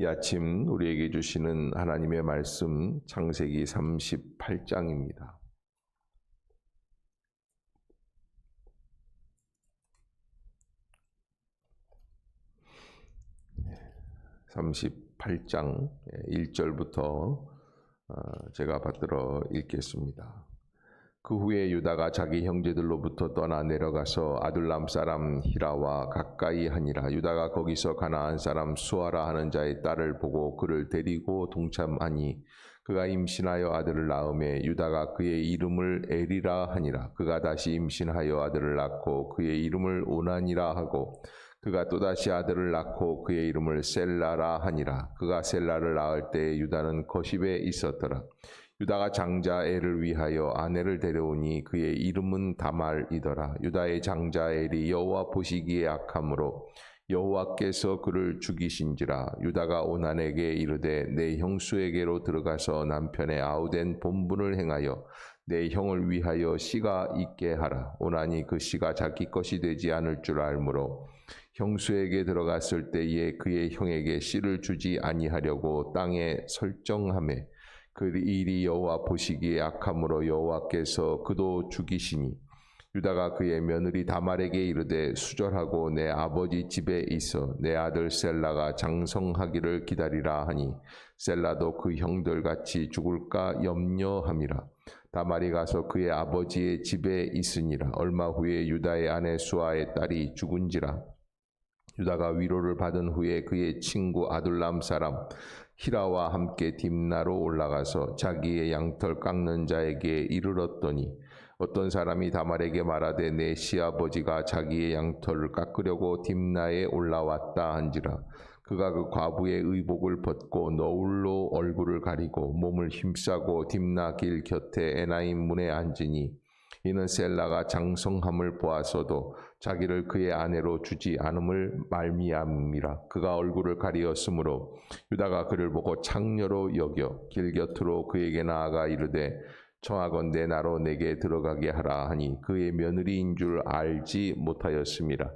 이 아침 우리에게 주시는 하나님의 말씀 창세기 38장입니다. 38장 1절부터 제가 받들어 읽겠습니다. 그 후에 유다가 자기 형제들로부터 떠나 내려가서 아둘람 사람 히라와 가까이 하니라. 유다가 거기서 가나안 사람 수아라 하는 자의 딸을 보고 그를 데리고 동참하니 그가 임신하여 아들을 낳음에 유다가 그의 이름을 에리라 하니라. 그가 다시 임신하여 아들을 낳고 그의 이름을 오난이라 하고 그가 또다시 아들을 낳고 그의 이름을 셀라라 하니라. 그가 셀라를 낳을 때 유다는 거십에 있었더라. 유다가 장자 엘을 위하여 아내를 데려오니 그의 이름은 다말이더라. 유다의 장자 엘이 여호와 보시기에 악함으로 여호와께서 그를 죽이신지라. 유다가 오난에게 이르되 내 형수에게로 들어가서 남편의 아우된 본분을 행하여 내 형을 위하여 씨가 있게 하라. 오난이 그 씨가 자기 것이 되지 않을 줄 알므로 형수에게 들어갔을 때에 그의 형에게 씨를 주지 아니하려고 땅에 설정하매 그 일이 여호와 보시기에 악함으로 여호와께서 그도 죽이시니 유다가 그의 며느리 다말에게 이르되 수절하고 내 아버지 집에 있어 내 아들 셀라가 장성하기를 기다리라 하니 셀라도 그 형들 같이 죽을까 염려함이라. 다말이 가서 그의 아버지의 집에 있으니라. 얼마 후에 유다의 아내 수아의 딸이 죽은지라. 유다가 위로를 받은 후에 그의 친구 아둘람 사람 히라와 함께 딥나로 올라가서 자기의 양털 깎는 자에게 이르렀더니 어떤 사람이 다말에게 말하되 내 시아버지가 자기의 양털을 깎으려고 딥나에 올라왔다 한지라. 그가 그 과부의 의복을 벗고 너울로 얼굴을 가리고 몸을 힘싸고 딥나 길 곁에 에나임 문에 앉으니 이는 셀라가 장성함을 보아서도 자기를 그의 아내로 주지 않음을 말미암이라. 그가 얼굴을 가리었으므로 유다가 그를 보고 창녀로 여겨 길 곁으로 그에게 나아가 이르되 청하건대 나로 내게 들어가게 하라 하니 그의 며느리인 줄 알지 못하였음이라.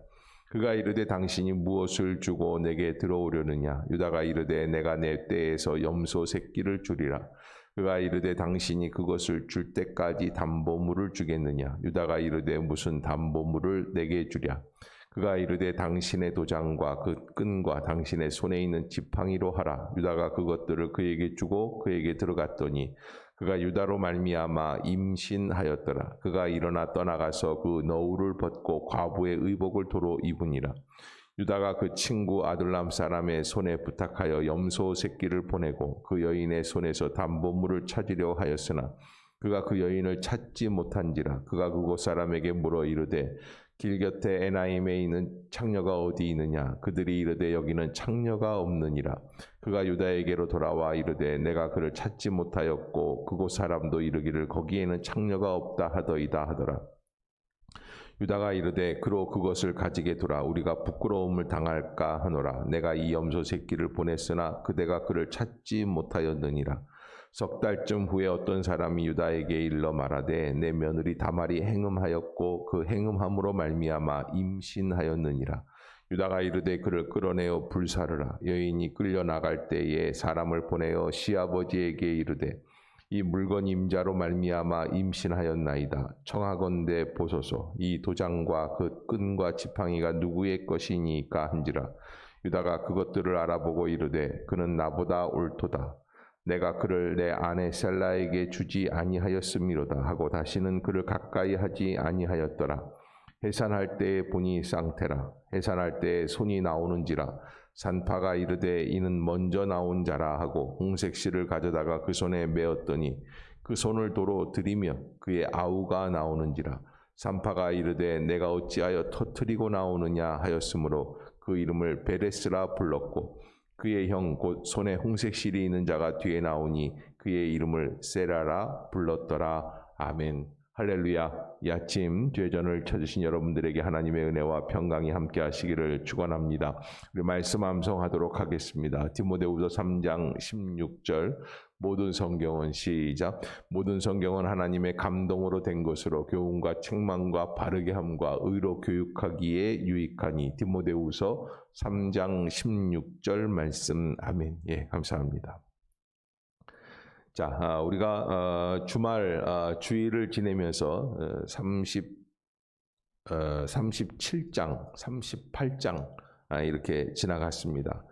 그가 이르되 당신이 무엇을 주고 내게 들어오려느냐. 유다가 이르되 내가 내 떼에서 염소 새끼를 주리라. 그가 이르되 당신이 그것을 줄 때까지 담보물을 주겠느냐. 유다가 이르되 무슨 담보물을 내게 주랴. 그가 이르되 당신의 도장과 그 끈과 당신의 손에 있는 지팡이로 하라. 유다가 그것들을 그에게 주고 그에게 들어갔더니 그가 유다로 말미암아 임신하였더라. 그가 일어나 떠나가서 그 너울을 벗고 과부의 의복을 도로 입으니라. 유다가 그 친구 아둘람 사람의 손에 부탁하여 염소 새끼를 보내고 그 여인의 손에서 담보물을 찾으려 하였으나 그가 그 여인을 찾지 못한지라. 그가 그곳 사람에게 물어 이르되 길 곁에 에나임에 있는 창녀가 어디 있느냐. 그들이 이르되 여기는 창녀가 없느니라. 그가 유다에게로 돌아와 이르되 내가 그를 찾지 못하였고 그곳 사람도 이르기를 거기에는 창녀가 없다 하더이다 하더라. 유다가 이르되 그로 그것을 가지게 두라. 우리가 부끄러움을 당할까 하노라. 내가 이 염소 새끼를 보냈으나 그대가 그를 찾지 못하였느니라. 석 달쯤 후에 어떤 사람이 유다에게 일러 말하되 내 며느리 다말이 행음하였고 그 행음함으로 말미암아 임신하였느니라. 유다가 이르되 그를 끌어내어 불사르라. 여인이 끌려 나갈 때에 사람을 보내어 시아버지에게 이르되 이 물건 임자로 말미암아 임신하였나이다. 청하건대 보소서. 이 도장과 그 끈과 지팡이가 누구의 것이니까 한지라. 유다가 그것들을 알아보고 이르되 그는 나보다 옳도다. 내가 그를 내 아내 셀라에게 주지 아니하였음이로다 하고 다시는 그를 가까이 하지 아니하였더라. 해산할 때에 보니 쌍태라. 해산할 때에 손이 나오는지라. 산파가 이르되 이는 먼저 나온 자라 하고 홍색실을 가져다가 그 손에 메었더니 그 손을 도로 들이며 그의 아우가 나오는지라. 산파가 이르되 내가 어찌하여 터뜨리고 나오느냐 하였으므로 그 이름을 베레스라 불렀고 그의 형 곧 손에 홍색실이 있는 자가 뒤에 나오니 그의 이름을 세라라 불렀더라. 아멘. 할렐루야. 이 아침 죄전을 찾으신 여러분들에게 하나님의 은혜와 평강이 함께 하시기를 축원합니다. 우리 말씀 암송하도록 하겠습니다. 디모데후서 3장 16절 모든 성경은 시작. 모든 성경은 하나님의 감동으로 된 것으로 교훈과 책망과 바르게 함과 의로 교육하기에 유익하니. 디모데후서 3장 16절 말씀. 아멘. 예, 감사합니다. 자, 우리가 주말 주일을 지내면서 37장, 38장 이렇게 지나갔습니다.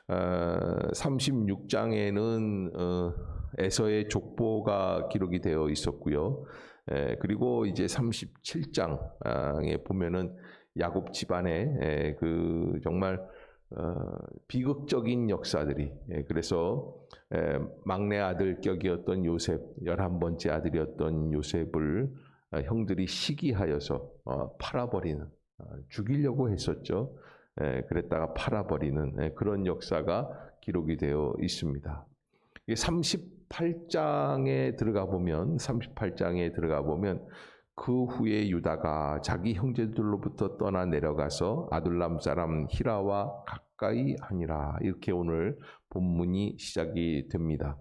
36장에는 에서의 족보가 기록이 되어 있었고요. 그리고 이제 37장에 보면은 야곱 집안의 그 정말 비극적인 역사들이, 그래서 막내 아들 격이었던 요셉, 11번째 아들이었던 요셉을 형들이 시기하여서 팔아버리는, 죽이려고 했었죠. 그랬다가 팔아버리는 그런 역사가 기록이 되어 있습니다. 38장에 들어가 보면 그 후에 유다가 자기 형제들로부터 떠나 내려가서 아둘람 사람 히라와 가까이 하니라. 이렇게 오늘 본문이 시작이 됩니다.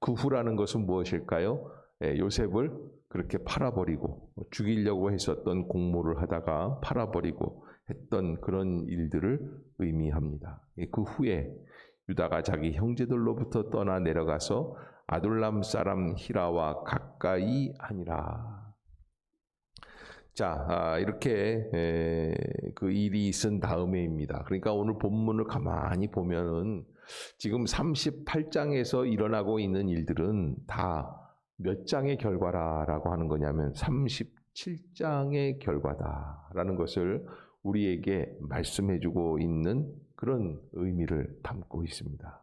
그 후라는 것은 무엇일까요? 요셉을 그렇게 팔아버리고 죽이려고 했었던 공모를 하다가 팔아버리고 했던 그런 일들을 의미합니다. 그 후에 유다가 자기 형제들로부터 떠나 내려가서 아둘람 사람 히라와 가까이 하니라. 자, 이렇게 그 일이 있은 다음에입니다. 그러니까 오늘 본문을 가만히 보면은 지금 38장에서 일어나고 있는 일들은 다 몇 장의 결과라고 하는 거냐면 37장의 결과다라는 것을 우리에게 말씀해주고 있는 그런 의미를 담고 있습니다.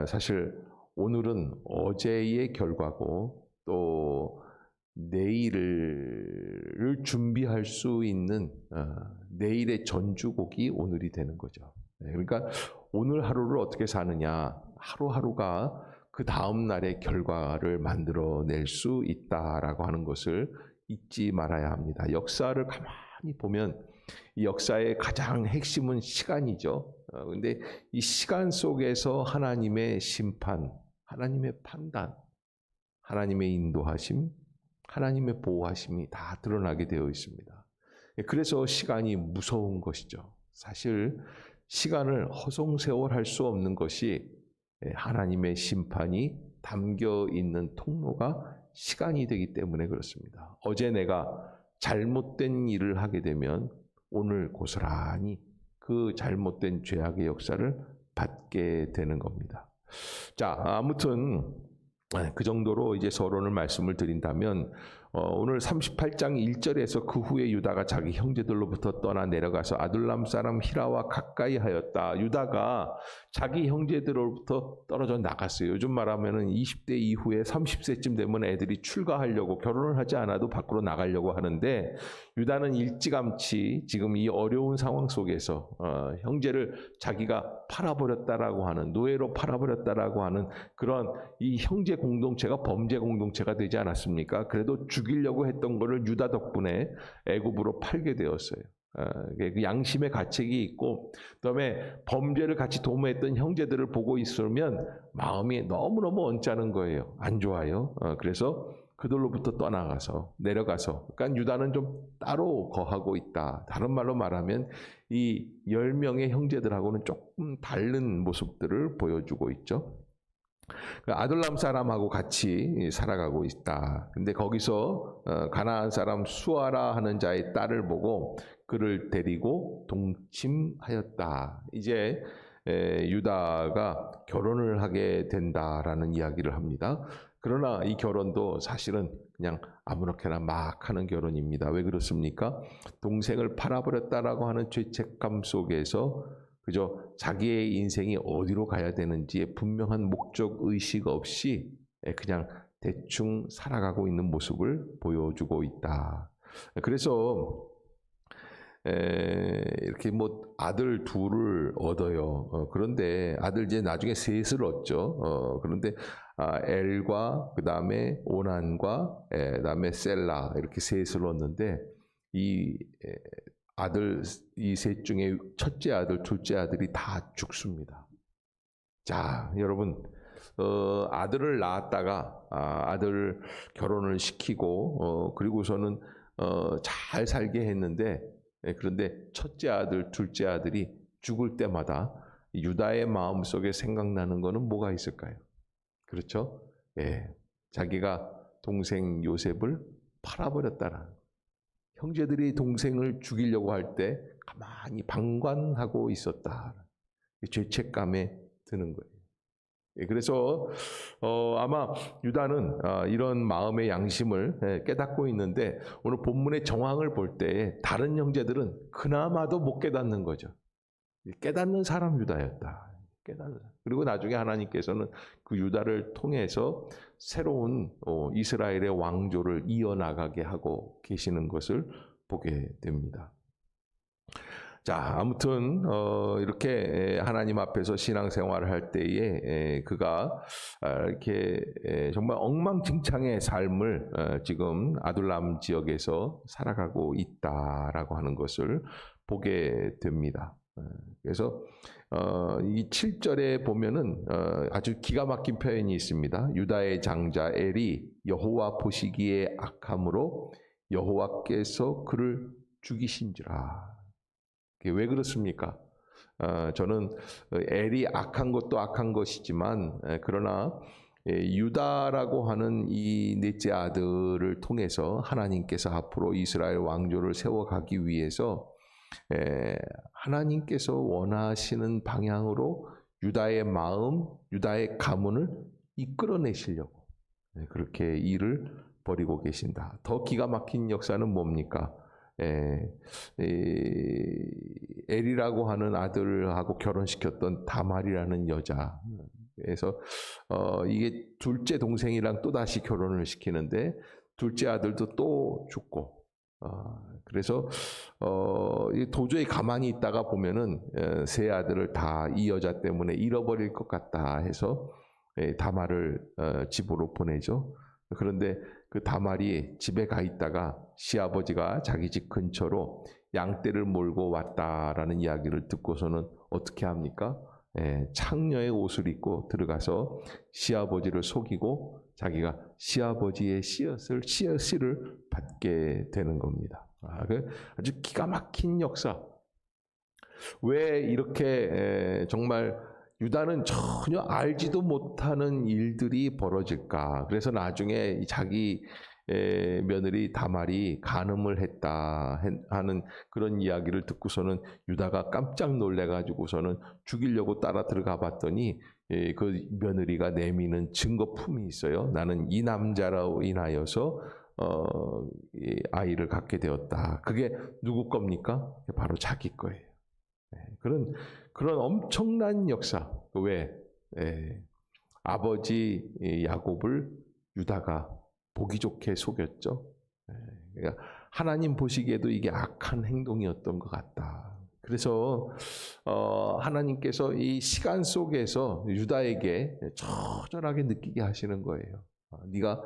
사실 오늘은 어제의 결과고 또 내일을 준비할 수 있는 내일의 전주곡이 오늘이 되는 거죠. 그러니까 오늘 하루를 어떻게 사느냐, 하루하루가 그 다음 날의 결과를 만들어낼 수 있다라고 하는 것을 잊지 말아야 합니다. 역사를 가만히 보면 이 역사의 가장 핵심은 시간이죠. 그런데 이 시간 속에서 하나님의 심판, 하나님의 판단, 하나님의 인도하심, 하나님의 보호하심이 다 드러나게 되어 있습니다. 그래서 시간이 무서운 것이죠. 사실 시간을 허송세월할 수 없는 것이 하나님의 심판이 담겨 있는 통로가 시간이 되기 때문에 그렇습니다. 어제 내가 잘못된 일을 하게 되면 오늘 고스란히 그 잘못된 죄악의 역사를 받게 되는 겁니다. 자, 아무튼 그 정도로 이제 서론을 말씀을 드린다면 오늘 38장 1절에서 그 후에 유다가 자기 형제들로부터 떠나 내려가서 아둘람 사람 히라와 가까이 하였다. 유다가 자기 형제들로부터 떨어져 나갔어요. 요즘 말하면은 20대 이후에 30세쯤 되면 애들이 출가하려고 결혼을 하지 않아도 밖으로 나가려고 하는데 유다는 일찌감치 지금 이 어려운 상황 속에서 형제를 자기가 팔아버렸다라고 하는, 노예로 팔아버렸다라고 하는 그런 이 형제 공동체가 범죄 공동체가 되지 않았습니까? 그래도 죽이려고 했던 것을 유다 덕분에 애굽으로 팔게 되었어요. 그 양심의 가책이 있고 그다음에 범죄를 같이 도모했던 형제들을 보고 있으면 마음이 너무너무 언짢은 거예요. 안 좋아요. 그래서 그들로부터 떠나가서 내려가서, 그러니까 유다는 좀 따로 거하고 있다. 다른 말로 말하면 이 10명의 형제들하고는 조금 다른 모습들을 보여주고 있죠. 아둘람 사람하고 같이 살아가고 있다. 근데 거기서 가나안 사람 수아라 하는 자의 딸을 보고 그를 데리고 동침하였다. 이제 유다가 결혼을 하게 된다라는 이야기를 합니다. 그러나 이 결혼도 사실은 그냥 아무렇게나 막 하는 결혼입니다. 왜 그렇습니까? 동생을 팔아버렸다라고 하는 죄책감 속에서 그저 자기의 인생이 어디로 가야 되는지에 분명한 목적 의식 없이 그냥 대충 살아가고 있는 모습을 보여주고 있다. 그래서 이렇게 뭐 아들 둘을 얻어요. 그런데 아들 이제 나중에 셋을 얻죠. 그런데 엘과 그 다음에 오난과 그다음에 셀라 이렇게 셋을 얻는데 이 아들 이 셋 중에 첫째 아들, 둘째 아들이 다 죽습니다. 자, 여러분. 아들을 낳았다가 아들 결혼을 시키고 그리고서는 잘 살게 했는데 그런데 첫째 아들, 둘째 아들이 죽을 때마다 유다의 마음속에 생각나는 거는 뭐가 있을까요? 그렇죠? 예, 자기가 동생 요셉을 팔아버렸다라는 형제들이 동생을 죽이려고 할 때 가만히 방관하고 있었다. 죄책감에 드는 거예요. 그래서 아마 유다는 이런 마음의 양심을 깨닫고 있는데 오늘 본문의 정황을 볼 때 다른 형제들은 그나마도 못 깨닫는 거죠. 깨닫는 사람 유다였다. 깨닫는. 그리고 나중에 하나님께서는 그 유다를 통해서 새로운 이스라엘의 왕조를 이어나가게 하고 계시는 것을 보게 됩니다. 자, 아무튼 이렇게 하나님 앞에서 신앙생활을 할 때에 그가 이렇게 정말 엉망진창의 삶을 지금 아둘람 지역에서 살아가고 있다라고 하는 것을 보게 됩니다. 그래서 이 7절에 보면은 아주 기가 막힌 표현이 있습니다. 유다의 장자 엘이 여호와 보시기에 악함으로 여호와께서 그를 죽이신지라. 왜 그렇습니까? 저는 엘이 악한 것도 악한 것이지만 그러나 유다라고 하는 이 넷째 아들을 통해서 하나님께서 앞으로 이스라엘 왕조를 세워가기 위해서 하나님께서 원하시는 방향으로 유다의 마음, 유다의 가문을 이끌어내시려고 그렇게 일을 벌이고 계신다. 더 기가 막힌 역사는 뭡니까? 엘이라고 하는 아들하고 결혼시켰던 다말이라는 여자. 그래서 이게 둘째 동생이랑 또 다시 결혼을 시키는데 둘째 아들도 또 죽고. 그래서 도저히 가만히 있다가 보면은 세 아들을 다 이 여자 때문에 잃어버릴 것 같다 해서 다말을 집으로 보내죠. 그런데 그 다말이 집에 가 있다가 시아버지가 자기 집 근처로 양떼를 몰고 왔다라는 이야기를 듣고서는 어떻게 합니까? 창녀의 옷을 입고 들어가서 시아버지를 속이고 자기가 시아버지의 씨앗을 받게 되는 겁니다. 아주 기가 막힌 역사. 왜 이렇게 정말 유다는 전혀 알지도 못하는 일들이 벌어질까? 그래서 나중에 자기 며느리 다말이 간음을 했다 하는 그런 이야기를 듣고서는 유다가 깜짝 놀래가지고서는 죽이려고 따라 들어가 봤더니 그 며느리가 내미는 증거품이 있어요. 나는 이 남자로 인하여서 아이를 갖게 되었다. 그게 누구 겁니까? 바로 자기 거예요. 그런 엄청난 역사. 왜? 아버지 야곱을 유다가 보기 좋게 속였죠. 그러니까 하나님 보시기에도 이게 악한 행동이었던 것 같다. 그래서 하나님께서 이 시간 속에서 유다에게 처절하게 느끼게 하시는 거예요. 네가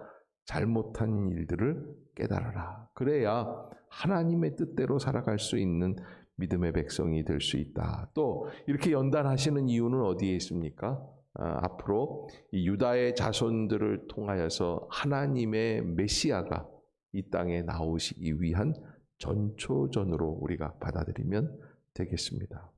잘못한 일들을 깨달아라. 그래야 하나님의 뜻대로 살아갈 수 있는 믿음의 백성이 될 수 있다. 또 이렇게 연단하시는 이유는 어디에 있습니까? 앞으로 이 유다의 자손들을 통하여서 하나님의 메시아가 이 땅에 나오시기 위한 전초전으로 우리가 받아들이면 되겠습니다.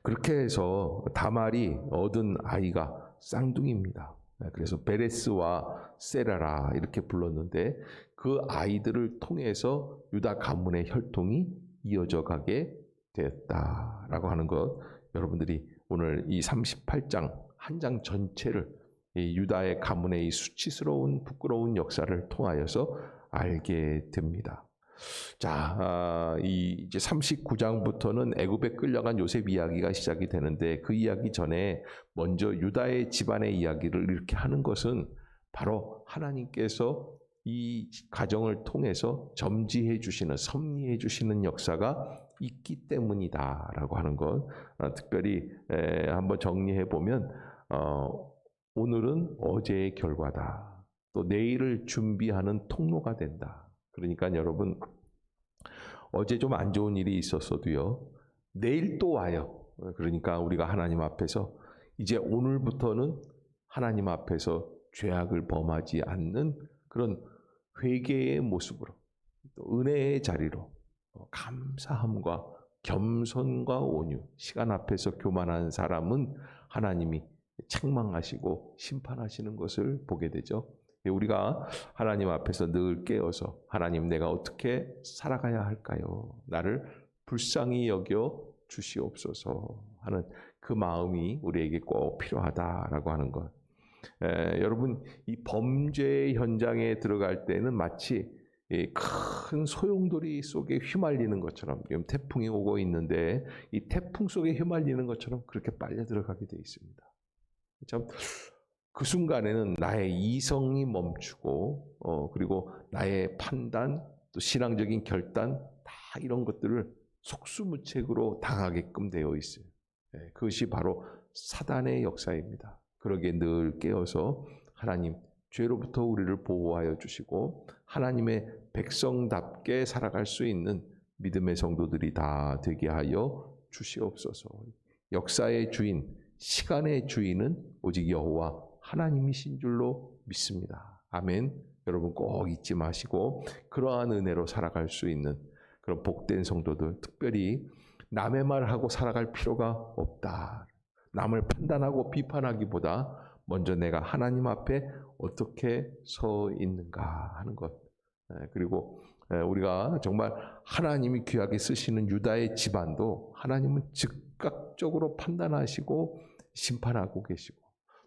그렇게 해서 다말이 얻은 아이가 쌍둥이입니다. 그래서 베레스와 세라라 이렇게 불렀는데 그 아이들을 통해서 유다 가문의 혈통이 이어져 가게 되었다라고 하는 것, 여러분들이 오늘 이 38장 한 장 전체를 이 유다의 가문의 이 수치스러운 부끄러운 역사를 통하여서 알게 됩니다. 자, 이제 39장부터는 애굽에 끌려간 요셉 이야기가 시작이 되는데 그 이야기 전에 먼저 유다의 집안의 이야기를 이렇게 하는 것은 바로 하나님께서 이 가정을 통해서 점지해 주시는, 섭리해 주시는 역사가 있기 때문이다라고 하는 것, 특별히 한번 정리해 보면 오늘은 어제의 결과다. 또 내일을 준비하는 통로가 된다. 그러니까 여러분, 어제 좀 안 좋은 일이 있었어도요, 내일 또 와요. 그러니까 우리가 하나님 앞에서 이제 오늘부터는 하나님 앞에서 죄악을 범하지 않는 그런 회개의 모습으로, 또 은혜의 자리로 감사함과 겸손과 온유, 시간 앞에서 교만한 사람은 하나님이 책망하시고 심판하시는 것을 보게 되죠. 우리가 하나님 앞에서 늘 깨어서 하나님, 내가 어떻게 살아가야 할까요? 나를 불쌍히 여겨 주시옵소서 하는 그 마음이 우리에게 꼭 필요하다라고 하는 것. 여러분, 이 범죄 현장에 들어갈 때는 마치 큰 소용돌이 속에 휘말리는 것처럼, 지금 태풍이 오고 있는데 이 태풍 속에 휘말리는 것처럼 그렇게 빨려 들어가게 되어 있습니다. 참, 그 순간에는 나의 이성이 멈추고 그리고 나의 판단, 또 신앙적인 결단, 다 이런 것들을 속수무책으로 당하게끔 되어 있어요. 그것이 바로 사단의 역사입니다. 그러기에 늘 깨어서 하나님, 죄로부터 우리를 보호하여 주시고 하나님의 백성답게 살아갈 수 있는 믿음의 성도들이 다 되게 하여 주시옵소서. 역사의 주인, 시간의 주인은 오직 여호와 하나님이신 줄로 믿습니다. 아멘. 여러분 꼭 잊지 마시고 그러한 은혜로 살아갈 수 있는 그런 복된 성도들, 특별히 남의 말하고 살아갈 필요가 없다. 남을 판단하고 비판하기보다 먼저 내가 하나님 앞에 어떻게 서 있는가 하는 것. 그리고 우리가 정말 하나님이 귀하게 쓰시는 유다의 집안도 하나님은 즉각적으로 판단하시고 심판하고 계시고,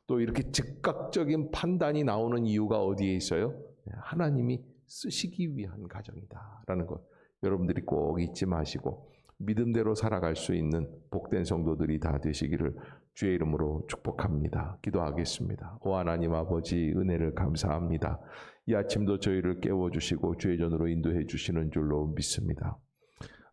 또 이렇게 즉각적인 판단이 나오는 이유가 어디에 있어요? 하나님이 쓰시기 위한 가정이다라는 것. 여러분들이 꼭 잊지 마시고 믿음대로 살아갈 수 있는 복된 성도들이 다 되시기를 주의 이름으로 축복합니다. 기도하겠습니다. 오 하나님 아버지, 은혜를 감사합니다. 이 아침도 저희를 깨워주시고 주의 전으로 인도해 주시는 줄로 믿습니다.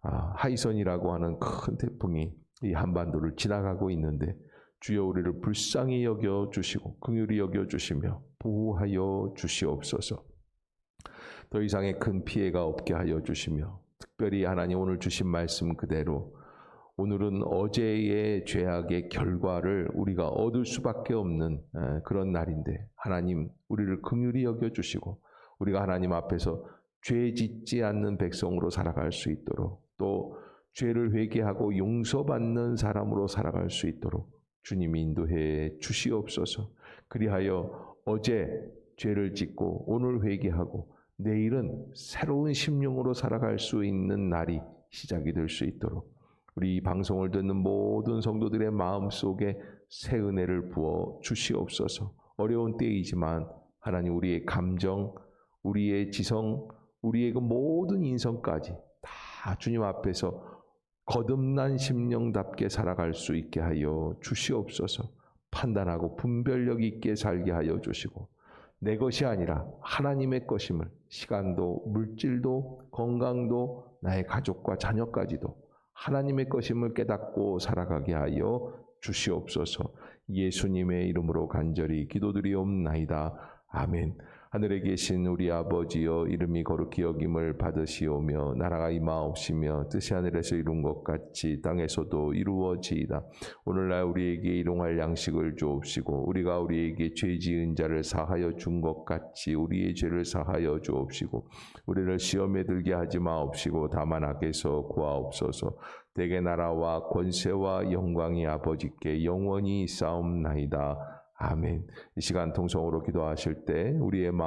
하이선이라고 하는 큰 태풍이 이 한반도를 지나가고 있는데 주여 우리를 불쌍히 여겨주시고 긍휼히 여겨주시며 보호하여 주시옵소서. 더 이상의 큰 피해가 없게 하여 주시며, 특별히 하나님 오늘 주신 말씀 그대로 오늘은 어제의 죄악의 결과를 우리가 얻을 수밖에 없는 그런 날인데, 하나님 우리를 긍휼히 여겨주시고 우리가 하나님 앞에서 죄 짓지 않는 백성으로 살아갈 수 있도록, 또 죄를 회개하고 용서받는 사람으로 살아갈 수 있도록 주님이 인도해 주시옵소서. 그리하여 어제 죄를 짓고 오늘 회개하고 내일은 새로운 심령으로 살아갈 수 있는 날이 시작이 될 수 있도록 우리 이 방송을 듣는 모든 성도들의 마음속에 새 은혜를 부어 주시옵소서. 어려운 때이지만 하나님, 우리의 감정, 우리의 지성, 우리의 그 모든 인성까지 다 주님 앞에서 거듭난 심령답게 살아갈 수 있게 하여 주시옵소서. 판단하고 분별력 있게 살게 하여 주시고, 내 것이 아니라 하나님의 것임을, 시간도 물질도 건강도 나의 가족과 자녀까지도 하나님의 것임을 깨닫고 살아가게 하여 주시옵소서. 예수님의 이름으로 간절히 기도드리옵나이다. 아멘. 하늘에 계신 우리 아버지여, 이름이 거룩히 여김을 받으시오며 나라가 임하옵시며 뜻이 하늘에서 이룬 것 같이 땅에서도 이루어지이다. 오늘날 우리에게 일용할 양식을 주옵시고 우리가 우리에게 죄 지은 자를 사하여 준 것 같이 우리의 죄를 사하여 주옵시고 우리를 시험에 들게 하지 마옵시고 다만 악에서 구하옵소서. 대개 나라와 권세와 영광이 아버지께 영원히 있사옵나이다. 아멘. 이 시간 통성으로 기도하실 때 우리의 마음